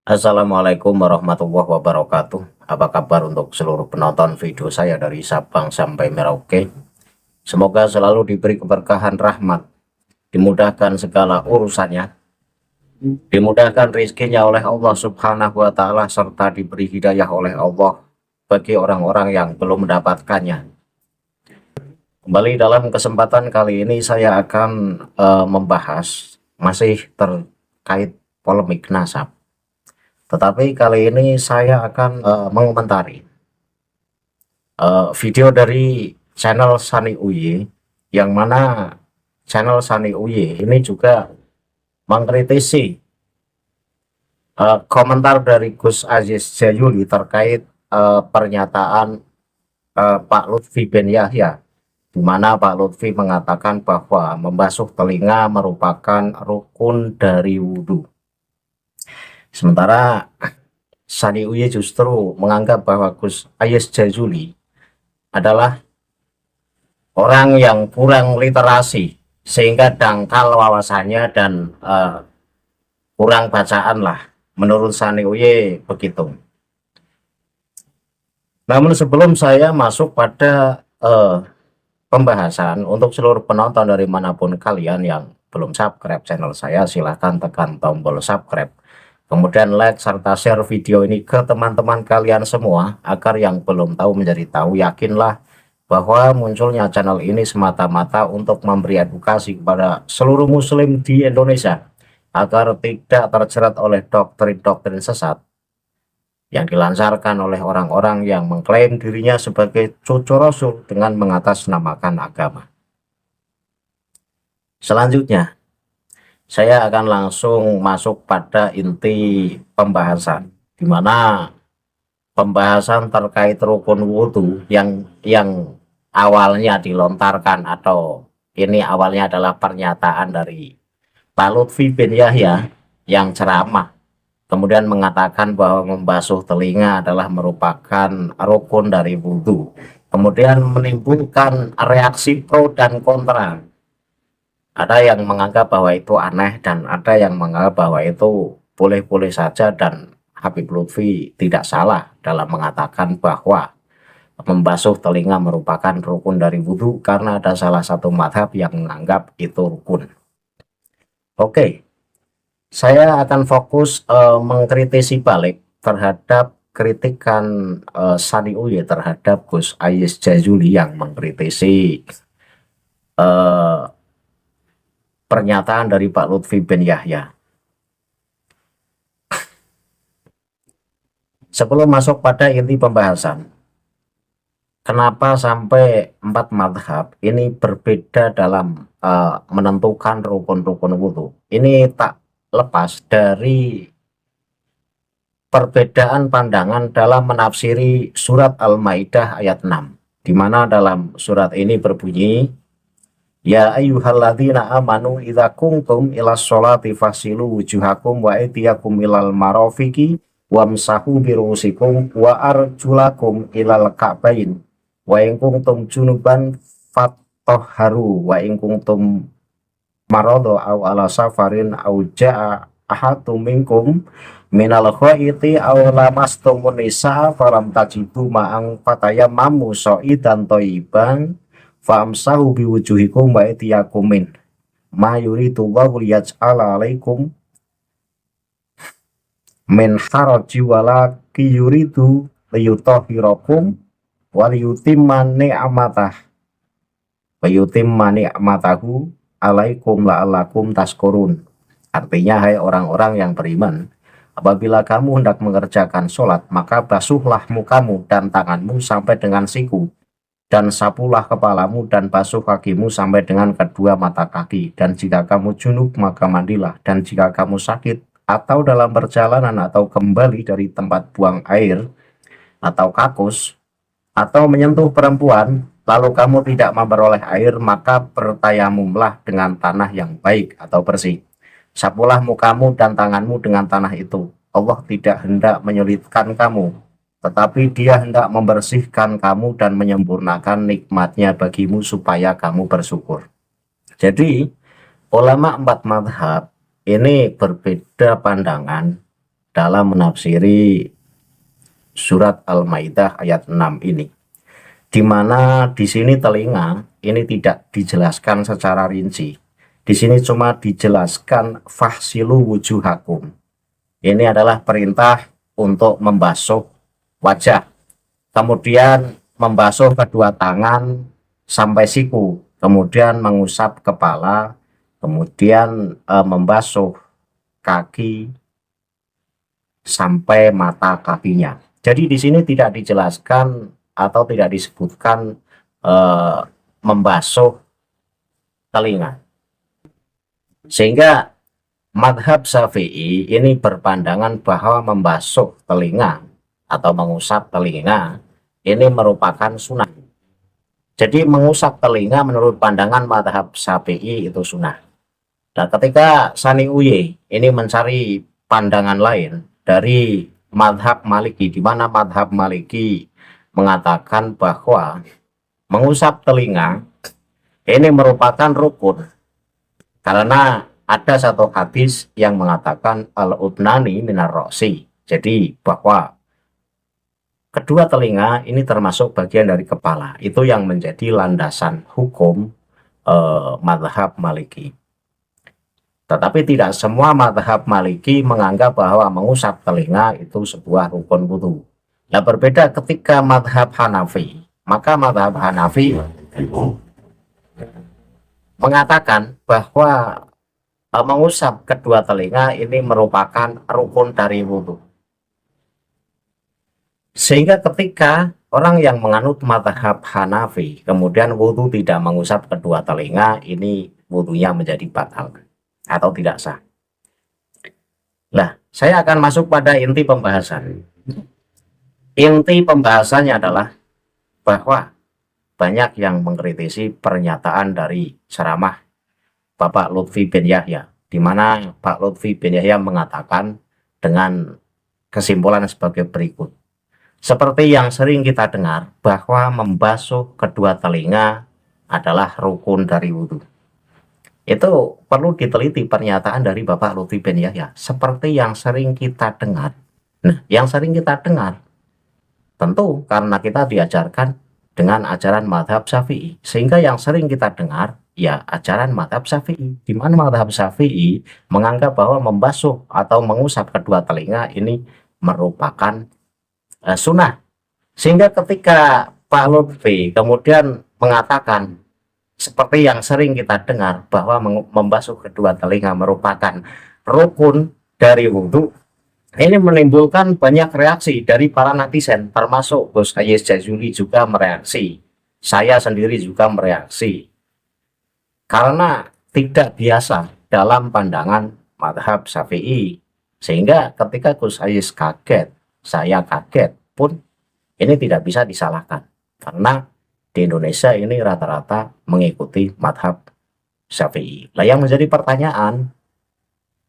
Assalamualaikum warahmatullahi wabarakatuh. Apa kabar untuk seluruh penonton video saya dari Sabang sampai Merauke? Semoga selalu diberi keberkahan rahmat, dimudahkan segala urusannya, dimudahkan rezekinya oleh Allah Subhanahu wa Ta'ala, serta diberi hidayah oleh Allah bagi orang-orang yang belum mendapatkannya. Kembali dalam kesempatan kali ini, saya akan membahas masih terkait polemik nasab. Tetapi kali ini saya akan mengomentari video dari channel Sani Uye, yang mana channel Sani Uye ini juga mengkritisi komentar dari Gus Aziz Jayuli terkait pernyataan Pak Lutfi bin Yahya, di mana Pak Lutfi mengatakan bahwa membasuh telinga merupakan rukun dari wudhu. Sementara Sani Uye justru menganggap bahwa Gus Aziz Jayuli adalah orang yang kurang literasi, sehingga dangkal wawasannya dan kurang bacaan lah, menurut Sani Uye begitu. Namun sebelum saya masuk pada pembahasan, untuk seluruh penonton dari manapun kalian yang belum subscribe channel saya, silahkan tekan tombol subscribe, kemudian like serta share video ini ke teman-teman kalian semua, agar yang belum tahu menjadi tahu. Yakinlah bahwa munculnya channel ini semata-mata untuk memberi edukasi kepada seluruh muslim di Indonesia, agar tidak terjerat oleh doktrin-doktrin sesat yang dilancarkan oleh orang-orang yang mengklaim dirinya sebagai cucu Rasul dengan mengatasnamakan agama. Selanjutnya, saya akan langsung masuk pada inti pembahasan, di mana pembahasan terkait rukun wudhu yang awalnya dilontarkan, atau ini awalnya adalah pernyataan dari Pak Lutfi bin Yahya yang ceramah, kemudian mengatakan bahwa membasuh telinga adalah merupakan rukun dari wudhu, kemudian menimbulkan reaksi pro dan kontra. Ada yang menganggap bahwa itu aneh, dan ada yang menganggap bahwa itu boleh-boleh saja, dan Habib Lutfi tidak salah dalam mengatakan bahwa membasuh telinga merupakan rukun dari wudhu, karena ada salah satu madhab yang menganggap itu rukun. Oke, saya akan fokus mengkritisi balik terhadap kritikan Sani Uye terhadap Gus Aziz Jayuli yang mengkritisi pernyataan dari Pak Lutfi bin Yahya. Sebelum masuk pada inti pembahasan, kenapa sampai 4 madhab ini berbeda dalam menentukan rukun-rukun wudhu? Ini tak lepas dari perbedaan pandangan dalam menafsiri surat Al-Maidah ayat 6, di mana dalam surat ini berbunyi, ya ayyuhalladzina amanu idza kuntum ilas sholati fasilu wujuhakum wa aydiyakum ilal marafiqi wamsahu birusikum wa arjulakum ilal ka'bain wa in kuntum junuban fatahharu wa in kuntum maradha aw ala safarin aw jaa ahadum minkum minal ghaiti aw lamastumun nisa falam tajidu ma'ang fatayammamu sha'idan thayyiban famsahu biwujuhikum wa aydiyakum min ma yuridullahu liyaj'ala 'alaikum min haraji walaki yuridu liyutahhirakum wa liyutimma ni'matahu alaikum la'allakum tashkurun. Artinya, hai orang-orang yang beriman, apabila kamu hendak mengerjakan sholat, maka basuhlah mukamu dan tanganmu sampai dengan siku, dan sapulah kepalamu dan basuh kakimu sampai dengan kedua mata kaki, dan jika kamu junub maka mandilah, dan jika kamu sakit atau dalam perjalanan atau kembali dari tempat buang air atau kakus atau menyentuh perempuan, lalu kamu tidak memperoleh air, maka bertayamumlah dengan tanah yang baik atau bersih. Sapulah mukamu dan tanganmu dengan tanah itu. Allah tidak hendak menyulitkan kamu, tetapi Dia hendak membersihkan kamu dan menyempurnakan nikmatnya bagimu supaya kamu bersyukur. Jadi, ulama 4 madhab ini berbeda pandangan dalam menafsiri surat Al-Maidah ayat 6 ini, di mana di sini telinga ini tidak dijelaskan secara rinci. Di sini cuma dijelaskan fahsilu wujuhakum. Ini adalah perintah untuk membasuh wajah, kemudian membasuh kedua tangan sampai siku, kemudian mengusap kepala, kemudian membasuh kaki sampai mata kakinya. Jadi di sini tidak dijelaskan atau tidak disebutkan membasuh telinga. Sehingga madhab Syafi'i ini berpandangan bahwa membasuh telinga atau mengusap telinga ini merupakan sunnah. Jadi mengusap telinga menurut pandangan madhab Syafi'i itu sunnah. Dan ketika Sani Uye ini mencari pandangan lain dari madhab Maliki, di mana madhab Maliki mengatakan bahwa mengusap telinga ini merupakan rukun, karena ada satu hadis yang mengatakan al-udnani minar roksi, jadi bahwa kedua telinga ini termasuk bagian dari kepala. Itu yang menjadi landasan hukum madhab Maliki. Tetapi tidak semua madhab Maliki menganggap bahwa mengusap telinga itu sebuah rukun wudu. Nah, berbeda ketika madhab Hanafi. Maka madhab Hanafi mengatakan bahwa mengusap kedua telinga ini merupakan rukun dari wudu. Sehingga ketika orang yang menganut madhab Hanafi kemudian wudu tidak mengusap kedua telinga, ini wudunya menjadi batal atau tidak sah. Nah, saya akan masuk pada inti pembahasan. Inti pembahasannya adalah bahwa banyak yang mengkritisi pernyataan dari ceramah Bapak Lutfi bin Yahya, di mana Pak Lutfi bin Yahya mengatakan dengan kesimpulan sebagai berikut. Seperti yang sering kita dengar bahwa membasuh kedua telinga adalah rukun dari wudhu. Itu perlu diteliti pernyataan dari Bapak Lutfi bin Yahya. Seperti yang sering kita dengar. Nah, yang sering kita dengar tentu karena kita diajarkan dengan ajaran madhab Syafi'i. Sehingga yang sering kita dengar ya ajaran madhab Syafi'i. Di mana madhab Syafi'i menganggap bahwa membasuh atau mengusap kedua telinga ini merupakan sunnah. Sehingga ketika Pak Lutfi kemudian mengatakan seperti yang sering kita dengar bahwa membasuh kedua telinga merupakan rukun dari wudhu, ini menimbulkan banyak reaksi dari para netizen, termasuk Gus Hayes Jazuli juga mereaksi, saya sendiri juga mereaksi, karena tidak biasa dalam pandangan madhab Syafi'i. Sehingga ketika Gus Hayes kaget, saya kaget pun, ini tidak bisa disalahkan, karena di Indonesia ini rata-rata mengikuti madhab Syafi'i. Lah yang menjadi pertanyaan,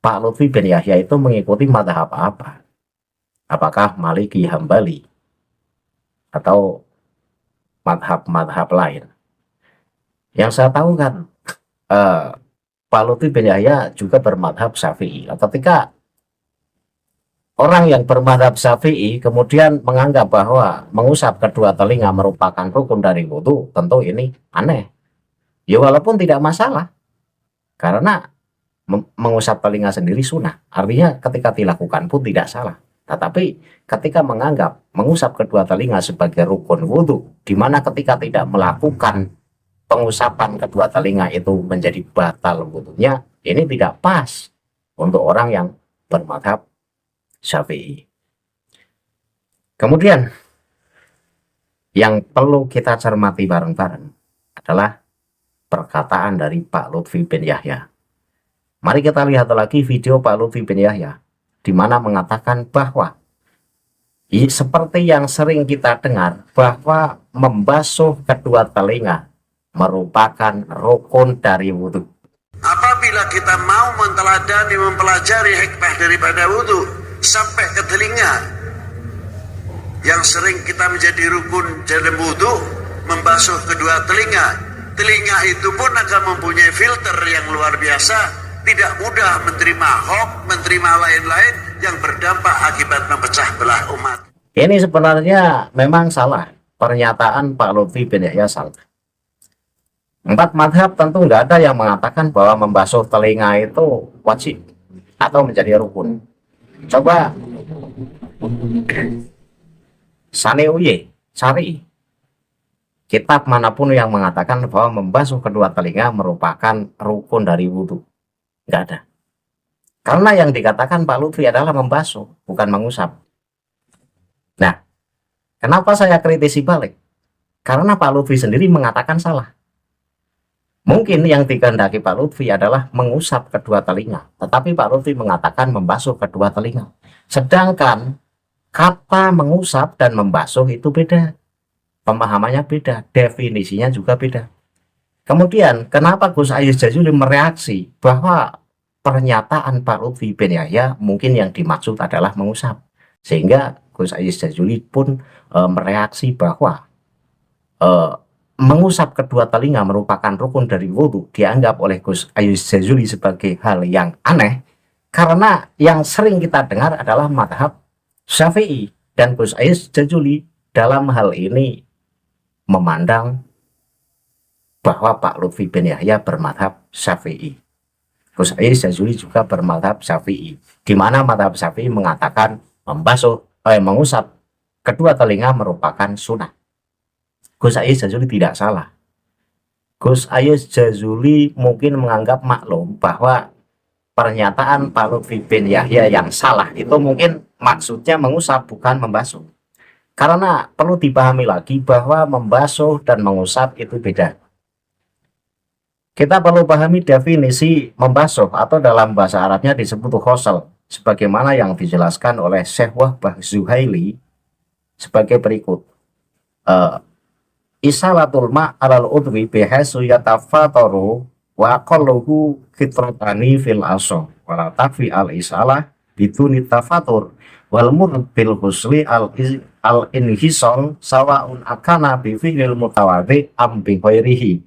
Pak Lutfi bin Yahya itu mengikuti madhab apa? Apakah Maliki, Hambali, atau madhab-madhab lain? Yang saya tahu kan Pak Lutfi bin Yahya juga bermadhab Syafi'i. Ketika orang yang bermadhab Syafi'i kemudian menganggap bahwa mengusap kedua telinga merupakan rukun dari wudhu, tentu ini aneh. Ya walaupun tidak masalah, karena mengusap telinga sendiri sunnah. Artinya ketika dilakukan pun tidak salah. Tetapi ketika menganggap mengusap kedua telinga sebagai rukun wudhu, di mana ketika tidak melakukan pengusapan kedua telinga itu menjadi batal wudhunya, ini tidak pas untuk orang yang bermadhab Syafi'i. Kemudian yang perlu kita cermati bareng-bareng adalah perkataan dari Pak Lutfi bin Yahya. Mari kita lihat lagi video Pak Lutfi bin Yahya, di mana mengatakan bahwa seperti yang sering kita dengar bahwa membasuh kedua telinga merupakan rukun dari wudhu. Apabila kita mau menteladani, mempelajari hikmah daripada wudhu sampai ke telinga yang sering kita menjadi rukun dalam wudhu, membasuh kedua telinga. Telinga itu pun akan mempunyai filter yang luar biasa, tidak mudah menerima hoax, menerima lain-lain, yang berdampak akibat memecah belah umat. Ini sebenarnya memang salah. Pernyataan Pak Lutfi bin Yahya salah. 4 madhab tentu nggak ada yang mengatakan bahwa membasuh telinga itu wajib atau menjadi rukun. Coba Saneuye cari kitab manapun yang mengatakan bahwa membasuh kedua telinga merupakan rukun dari wudhu. Nggak ada. Karena yang dikatakan Pak Lutfi adalah membasuh, bukan mengusap. Nah, kenapa saya kritisi balik? Karena Pak Lutfi sendiri mengatakan salah. Mungkin yang dikehendaki Pak Lutfi adalah mengusap kedua telinga, tetapi Pak Lutfi mengatakan membasuh kedua telinga. Sedangkan kata mengusap dan membasuh itu beda. Pemahamannya beda, definisinya juga beda. Kemudian, kenapa Gus Ayus Jazuli mereaksi bahwa pernyataan Pak Lutfi bin Yahya mungkin yang dimaksud adalah mengusap? Sehingga Gus Ayus Jazuli pun mereaksi bahwa mengusap kedua telinga merupakan rukun dari wudhu, dianggap oleh Gus Ayus Jazuli sebagai hal yang aneh, karena yang sering kita dengar adalah madhab Syafi'i, dan Gus Ayus Jazuli dalam hal ini memandang bahwa Pak Lutfi bin Yahya bermadhab Syafi'i. Gus Ayus Jazuli juga bermadhab Syafi'i, di mana madhab Syafi'i mengatakan mengusap kedua telinga merupakan sunnah. Gus Ayus Jazuli tidak salah. Gus Ayus Jazuli mungkin menganggap maklum bahwa pernyataan Pak Lutfi bin Yahya yang salah itu mungkin maksudnya mengusap bukan membasuh. Karena perlu dipahami lagi bahwa membasuh dan mengusap itu beda. Kita perlu pahami definisi membasuh atau dalam bahasa Arabnya disebut ghusl, sebagaimana yang dijelaskan oleh Syekh Wahbah Zuhaili sebagai berikut. Isalatul ma' alal udwi bihaitsu yatafataru wa aqalluhu fitrotani fil asal wala takfi al isalah biduni tafatur wal murad bil husli al inhisal sawaun akana bi fi'il mutawadhi am bi ghairihi.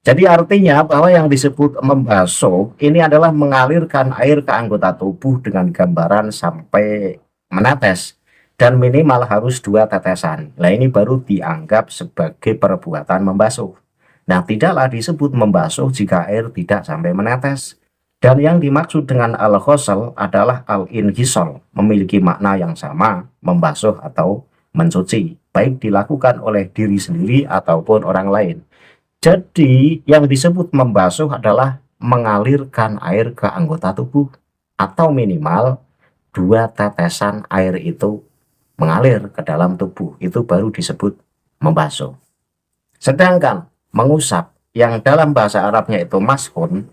Jadi artinya bahwa yang disebut membasuh ini adalah mengalirkan air ke anggota tubuh dengan gambaran sampai menetes, dan minimal harus 2 tetesan. Nah, ini baru dianggap sebagai perbuatan membasuh. Nah, tidaklah disebut membasuh jika air tidak sampai menetes. Dan yang dimaksud dengan al-ghusl adalah al-inhisal, memiliki makna yang sama, membasuh atau mencuci, baik dilakukan oleh diri sendiri ataupun orang lain. Jadi, yang disebut membasuh adalah mengalirkan air ke anggota tubuh, atau minimal 2 tetesan air itu mengalir ke dalam tubuh, itu baru disebut membasuh. Sedangkan mengusap yang dalam bahasa Arabnya itu mashun,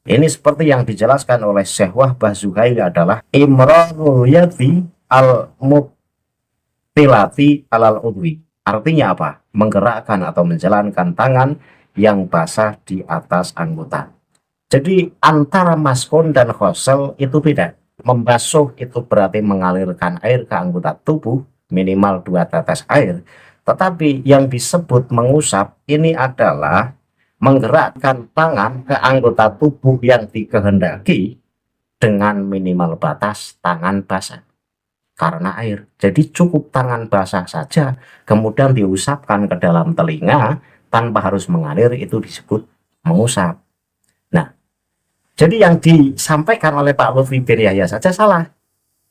ini seperti yang dijelaskan oleh Syekh Wahbah Zuhaili adalah imrarul yadi al mubtilati alal udwi. Artinya apa? Menggerakkan atau menjalankan tangan yang basah di atas anggota. Jadi antara mashun dan ghusl itu beda. Membasuh itu berarti mengalirkan air ke anggota tubuh, minimal 2 tetes air. Tetapi yang disebut mengusap ini adalah menggerakkan tangan ke anggota tubuh yang dikehendaki dengan minimal batas tangan basah karena air. Jadi cukup tangan basah saja, kemudian diusapkan ke dalam telinga tanpa harus mengalir, itu disebut mengusap. Nah, jadi yang disampaikan oleh Pak Lutfi bin Yahya saja salah.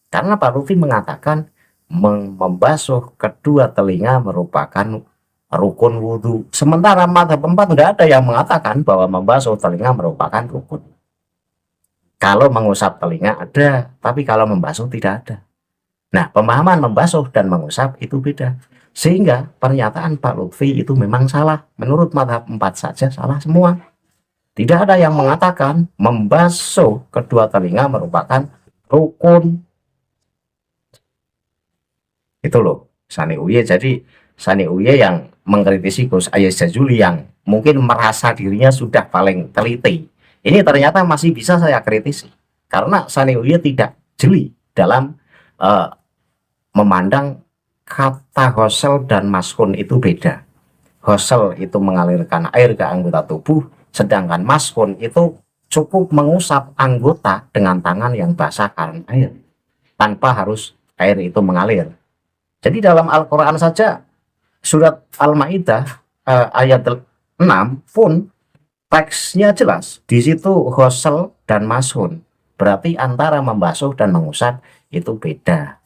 Karena Pak Lutfi mengatakan membasuh kedua telinga merupakan rukun wudhu. Sementara madhab 4 tidak ada yang mengatakan bahwa membasuh telinga merupakan rukun. Kalau mengusap telinga ada, tapi kalau membasuh tidak ada. Nah, pemahaman membasuh dan mengusap itu beda. Sehingga pernyataan Pak Lutfi itu memang salah. Menurut madhab 4 saja salah semua. Tidak ada yang mengatakan membasuh kedua telinga merupakan rukun. Itu loh Saneuye. Jadi Saneuye yang mengkritisi Gus Ayus Jazuli yang mungkin merasa dirinya sudah paling teliti, ini ternyata masih bisa saya kritisi. Karena Saneuye tidak jeli dalam memandang kata ghusl dan mashun itu beda. Ghusl itu mengalirkan air ke anggota tubuh, sedangkan mashun itu cukup mengusap anggota dengan tangan yang basah karena air. tanpa harus air itu mengalir. Jadi dalam Al-Quran saja surat Al-Maidah ayat 6 pun teksnya jelas. Di situ ghusl dan mashun. Berarti antara membasuh dan mengusap itu beda.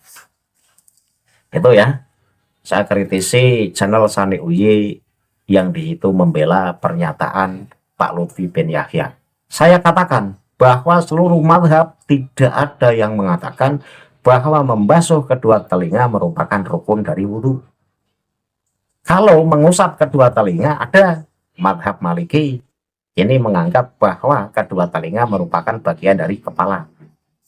Itu ya. Saya kritisi channel Sani Uye yang di situ membela pernyataan Pak Lutfi bin Yahya. Saya katakan bahwa seluruh mazhab tidak ada yang mengatakan bahwa membasuh kedua telinga merupakan rukun dari wudhu. Kalau mengusap kedua telinga, ada mazhab Maliki ini menganggap bahwa kedua telinga merupakan bagian dari kepala.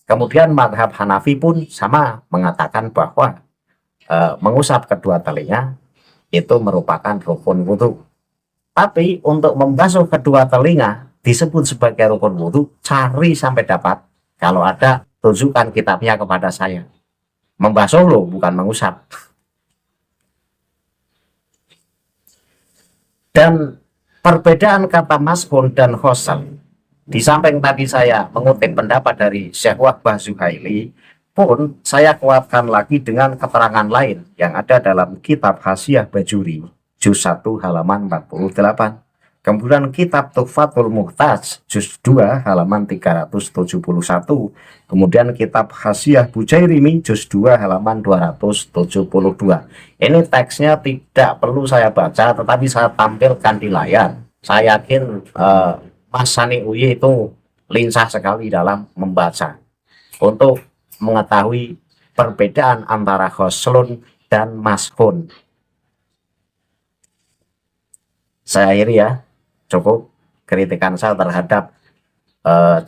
Kemudian mazhab Hanafi pun sama mengatakan bahwa mengusap kedua telinga itu merupakan rukun wudhu. Tapi untuk membasuh kedua telinga disebut sebagai rukun wudhu, cari sampai dapat. Kalau ada, tunjukkan kitabnya kepada saya. Membasuh loh, bukan mengusap. Dan perbedaan kata mashun dan ghusl, di samping tadi saya mengutip pendapat dari Syekh Wahbah Zuhaili, pun saya kuatkan lagi dengan keterangan lain yang ada dalam kitab Hasyiah Bajuri, juz 1 halaman 48. Kemudian kitab Tuhfatul Muhtaj juz 2 halaman 371. Kemudian kitab Hasyiah Bujairimi juz 2 halaman 272. Ini teksnya tidak perlu saya baca, tetapi saya tampilkan di layar. Saya yakin Mas Sani Uye itu lincah sekali dalam membaca untuk mengetahui perbedaan antara ghuslun dan mashun. Saya akhiri ya. Cukup kritikan saya terhadap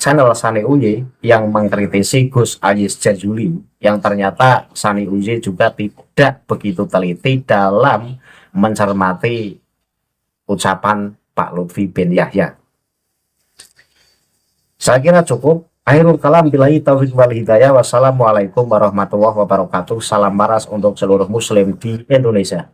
channel Sani Uye yang mengkritisi Gus Aziz Jazuli, yang ternyata Sani Uye juga tidak begitu teliti dalam mencermati ucapan Pak Lutfi bin Yahya. Saya kira cukup. Akhirul kalam, billahi taufiq wal hidayah. Wassalamualaikum warahmatullahi wabarakatuh. Salam waras untuk seluruh muslim di Indonesia.